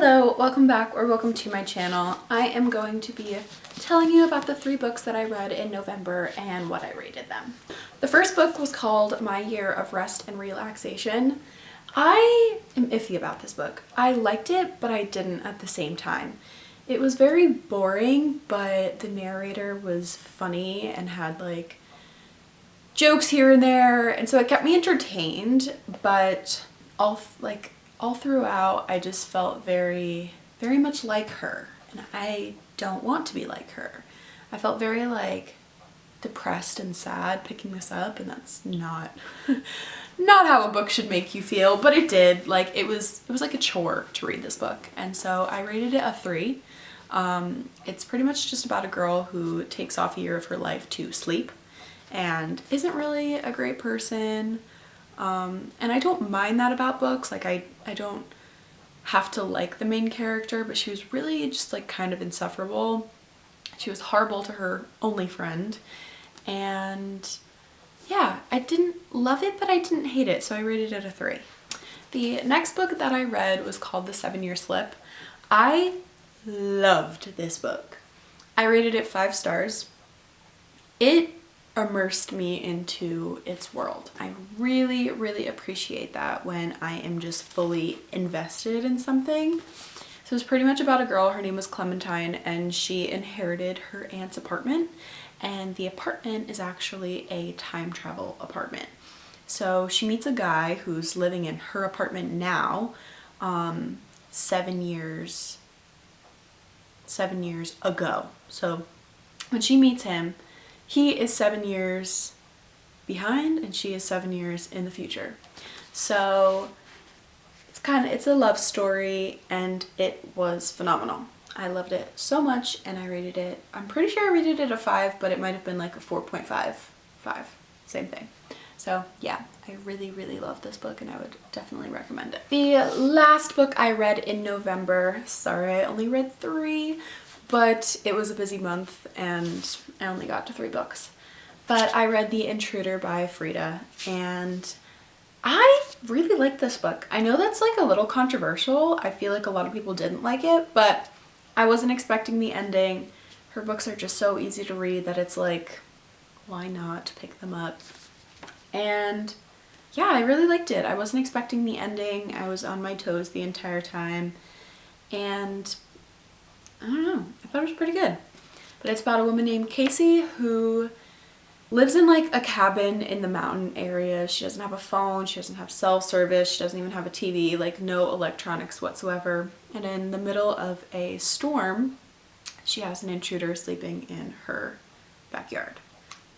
Hello, welcome back or welcome to my channel. I am going to be telling you about the 3 books that I read in November and what I rated them. The first book was called My Year of Rest and Relaxation. I am iffy about this book. I liked it, but I didn't at the same time. It was very boring, but the narrator was funny and had like jokes here and there, and so it kept me entertained, but all throughout I just felt very much like her, and I don't want to be like her. I felt very like depressed and sad picking this up, and that's not not how a book should make you feel, but it did. Like it was like a chore to read this book, and so I rated it a 3. It's pretty much just about a girl who takes off a year of her life to sleep and isn't really a great person. And I don't mind that about books. Like I don't have to like the main character, but she was really just like kind of insufferable. She was horrible to her only friend, and yeah, I didn't love it, but I didn't hate it, so I rated it a 3. The next book that I read was called The 7-Year Slip. I loved this book. I rated it 5 stars. It immersed me into its world. I really appreciate that when I am just fully invested in something. So it's pretty much about a girl. Her name was Clementine, and she inherited her aunt's apartment, and the apartment is actually a time travel apartment. So she meets a guy who's living in her apartment now, 7 years ago. So when she meets him, he is 7 years behind and she is 7 years in the future. So it's a love story, and it was phenomenal. I loved it so much, and I rated it, I'm pretty sure I rated it a 5, but it might have been like a 4.5, 5, same thing. So yeah, I really love this book, and I would definitely recommend it. The last book I read in November, sorry I only read 3, but it was a busy month and I only got to 3 books. But I read The Intruder by Frida, and I really like this book. I know that's like a little controversial. I feel like a lot of people didn't like it, but I wasn't expecting the ending. Her books are just so easy to read that it's like, why not pick them up? And yeah, I really liked it. I wasn't expecting the ending. I was on my toes the entire time, and I don't know, I thought it was pretty good. But it's about a woman named Casey who lives in like a cabin in the mountain area. She doesn't have a phone, she doesn't have cell service, she doesn't even have a TV, like no electronics whatsoever. And in the middle of a storm, she has an intruder sleeping in her backyard.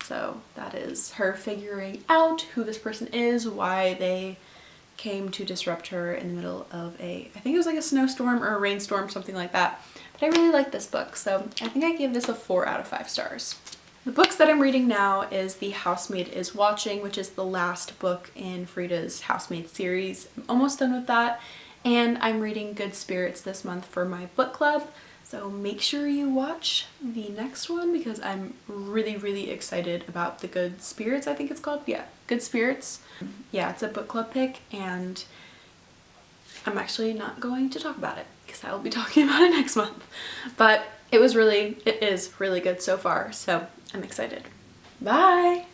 So that is her figuring out who this person is, why they came to disrupt her in the middle of I think it was like a snowstorm or a rainstorm, something like that. But I really like this book, so I think I gave this a 4 out of 5 stars. The books that I'm reading now is The Housemaid is Watching, which is the last book in Frida's Housemaid series. I'm almost done with that, and I'm reading Good Spirits this month for my book club. So make sure you watch the next one, because I'm really excited about the Good Spirits, I think it's called. Yeah, Good Spirits. Yeah, it's a book club pick, and I'm actually not going to talk about it because I will be talking about it next month. But it is really good so far, so I'm excited. Bye!